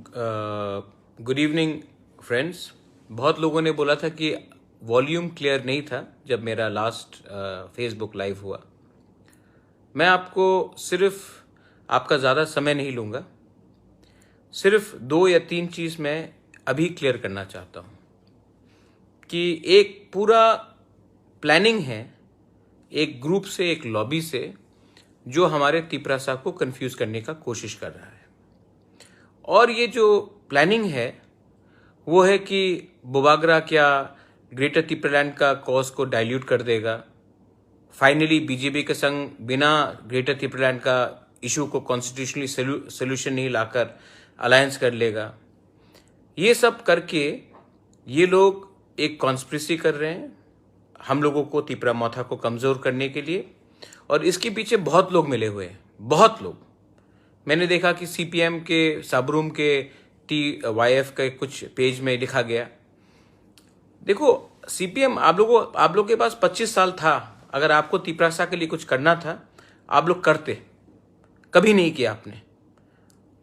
Good evening friends. बहुत लोगों ने बोला था कि वॉल्यूम क्लियर नहीं था जब मेरा लास्ट फेसबुक लाइव हुआ। मैं आपको सिर्फ आपका ज़्यादा समय नहीं लूँगा, सिर्फ 2 या 3 चीज़ मैं अभी क्लियर करना चाहता हूँ कि एक पूरा प्लानिंग है एक ग्रुप से, एक लॉबी से, जो हमारे तिपरासा को कंफ्यूज करने का कोशिश कर रहा है। और ये जो प्लानिंग है वो है कि बोबागरा क्या ग्रेटर तिपरालैंड का कॉज को डाइल्यूट कर देगा, फाइनली बीजेपी के संग बिना ग्रेटर तिपरालैंड का इशू को कॉन्स्टिट्यूशनली सोल्यूशन नहीं लाकर अलायंस कर लेगा। ये सब करके ये लोग एक कॉन्स्पिरेसी कर रहे हैं हम लोगों को, तिपरा मौथा को कमज़ोर करने के लिए। और इसके पीछे बहुत लोग मिले हुए हैं, बहुत लोग। मैंने देखा कि सीपीएम के सबरूम के TYF के कुछ पेज में लिखा गया, देखो सीपीएम आप लोग के पास 25 साल था, अगर आपको तिपरासा के लिए कुछ करना था आप लोग करते, कभी नहीं किया आपने।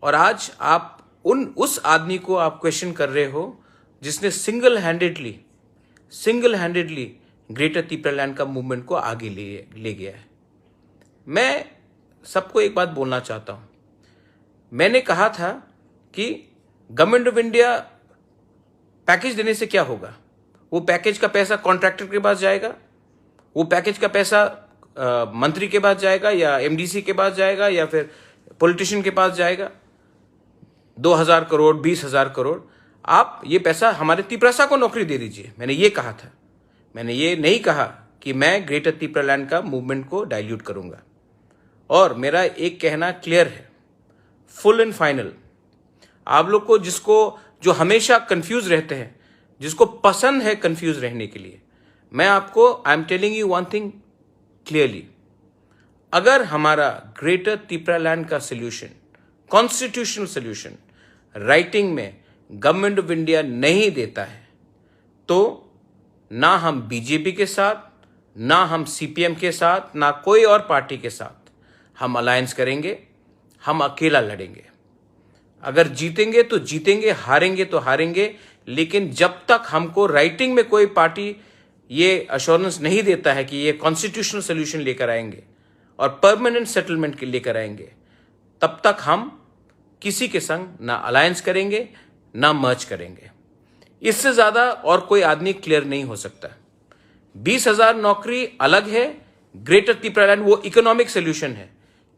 और आज आप उस आदमी को आप क्वेश्चन कर रहे हो जिसने सिंगल हैंडेडली ग्रेटर तिपरालैंड का मूवमेंट को आगे ले गया है। मैं सबको एक बात बोलना चाहता हूं, मैंने कहा था कि गवर्नमेंट ऑफ इंडिया पैकेज देने से क्या होगा, वो पैकेज का पैसा कॉन्ट्रैक्टर के पास जाएगा, वो पैकेज का पैसा मंत्री के पास जाएगा या MDC के पास जाएगा या फिर पॉलिटिशियन के पास जाएगा। 2000 करोड़ 20,000 करोड़, आप ये पैसा हमारे तिपरासा को नौकरी दे दीजिए। मैंने ये कहा था, मैंने ये नहीं कहा कि मैं ग्रेटर तिपरालैंड का मूवमेंट को डाइल्यूट करूंगा। और मेरा एक कहना क्लियर है, फुल एंड फाइनल। आप लोग को जो हमेशा कंफ्यूज रहते हैं, जिसको पसंद है कंफ्यूज रहने के लिए, मैं आपको I am telling you one thing clearly, अगर हमारा ग्रेटर तिपरालैंड का सोल्यूशन, कॉन्स्टिट्यूशनल सोल्यूशन राइटिंग में गवर्नमेंट ऑफ इंडिया नहीं देता है, तो ना हम बीजेपी के साथ, ना हम CPM के साथ, ना कोई और पार्टी के साथ हम अलायंस करेंगे, हम अकेला लड़ेंगे। अगर जीतेंगे तो जीतेंगे, हारेंगे तो हारेंगे, लेकिन जब तक हमको राइटिंग में कोई पार्टी ये अश्योरेंस नहीं देता है कि ये कॉन्स्टिट्यूशनल सोल्यूशन लेकर आएंगे और परमानेंट सेटलमेंट के लेकर आएंगे, तब तक हम किसी के संग ना अलायंस करेंगे ना मर्ज करेंगे। इससे ज्यादा और कोई आदमी क्लियर नहीं हो सकता। 20,000 नौकरी अलग है, ग्रेटर तिपरालैंड वो इकोनॉमिक सोल्यूशन है,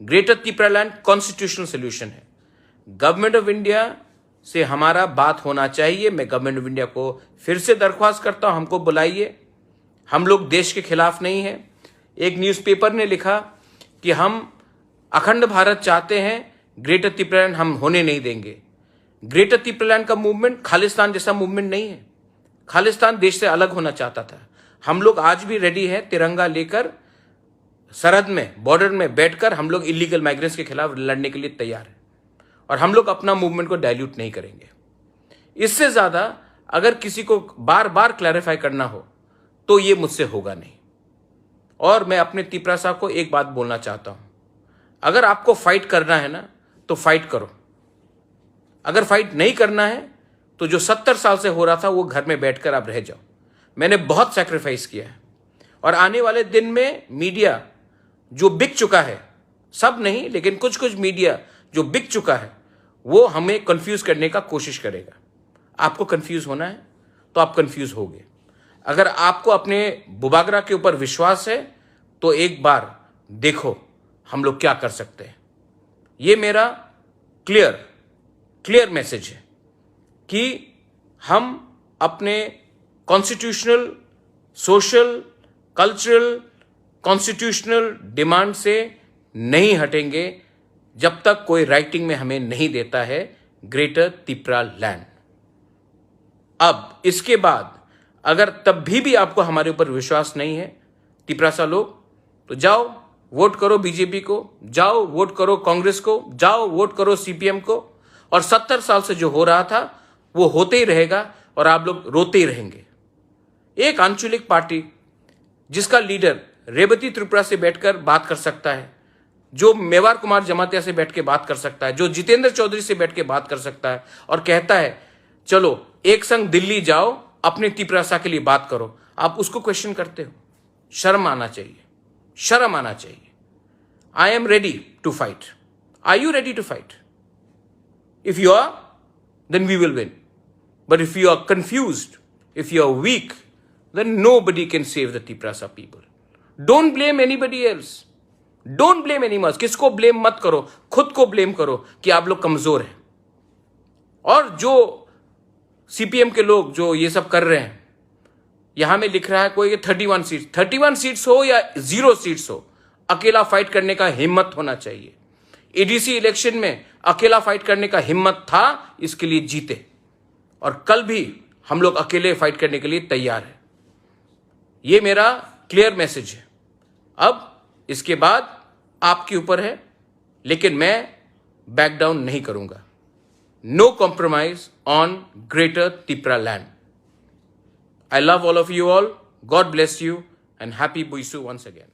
ग्रेटर तिपरालैंड कॉन्स्टिट्यूशनल सोल्यूशन है। गवर्नमेंट ऑफ इंडिया से हमारा बात होना चाहिए। मैं गवर्नमेंट ऑफ इंडिया को फिर से दरख्वास्त करता हूं, हमको बुलाइए। हम लोग देश के खिलाफ नहीं है। एक न्यूज़पेपर ने लिखा कि हम अखंड भारत चाहते हैं, ग्रेटर तिपरालैंड हम होने नहीं देंगे। ग्रेटर तिपरालैंड का मूवमेंट खालिस्तान जैसा मूवमेंट नहीं है। खालिस्तान देश से अलग होना चाहता था। हम लोग आज भी रेडी हैं, तिरंगा लेकर सरहद में, बॉर्डर में बैठकर हम लोग इलीगल माइग्रेंट्स के खिलाफ लड़ने के लिए तैयार हैं। और हम लोग अपना मूवमेंट को डाइल्यूट नहीं करेंगे। इससे ज्यादा अगर किसी को बार बार क्लैरिफाई करना हो तो ये मुझसे होगा नहीं। और मैं अपने तिपरासा को एक बात बोलना चाहता हूं, अगर आपको फाइट करना है ना तो फाइट करो। अगर फाइट नहीं करना है तो जो 70 साल से हो रहा था वो घर में बैठकर आप रह जाओ। मैंने बहुत सैक्रिफाइस किया है। और आने वाले दिन में मीडिया जो बिक चुका है, सब नहीं लेकिन कुछ कुछ मीडिया जो बिक चुका है, वो हमें कंफ्यूज करने का कोशिश करेगा। आपको कंफ्यूज होना है तो आप कंफ्यूज होगे। अगर आपको अपने बोबागरा के ऊपर विश्वास है तो एक बार देखो हम लोग क्या कर सकते हैं। ये मेरा क्लियर मैसेज है कि हम अपने constitutional, social, cultural, constitutional demand से नहीं हटेंगे जब तक कोई राइटिंग में हमें नहीं देता है ग्रेटर तिपरालैंड। अब इसके बाद अगर तब भी आपको हमारे ऊपर विश्वास नहीं है तिपरासा लोग, तो जाओ वोट करो बीजेपी को, जाओ वोट करो कांग्रेस को, जाओ वोट करो CPM को। और 70 साल से जो हो रहा था वो होते ही रहेगा और आप लोग रोते ही रहेंगे। एक आंचलिक पार्टी जिसका लीडर रेवती त्रिपुरा से बैठकर बात कर सकता है, जो मेवार कुमार जमातिया से बैठ के बात कर सकता है, जो जितेंद्र चौधरी से बैठ के बात कर सकता है और कहता है चलो एक संग दिल्ली जाओ, अपने तिपरासा के लिए बात करो, आप उसको क्वेश्चन करते हो? शर्म आना चाहिए, शर्म आना चाहिए। I am ready to fight. Are you ready to fight? If you are, then we will win. But if you are confused, if you are weak, then nobody can save the Tiprasa people. Don't blame anybody else. Don't blame anyone else. किसको blame मत करो, खुद को blame करो कि आप लोग कमजोर हैं। और जो CPM के लोग जो ये सब कर रहे हैं, यहां में लिख रहा है कोई 31 सीट्स हो या 0 सीट्स हो, अकेला फाइट करने का हिम्मत होना चाहिए। एडीसी इलेक्शन में अकेला फाइट करने का हिम्मत था, इसके लिए जीते, और कल भी हम लोग अकेले फाइट करने के लिए तैयार हैं। ये मेरा क्लियर मैसेज है। अब इसके बाद आपके ऊपर है, लेकिन मैं बैक डाउन नहीं करूंगा। No compromise on Greater Tipraland. I love all of you all. God bless you and happy Buisu once again.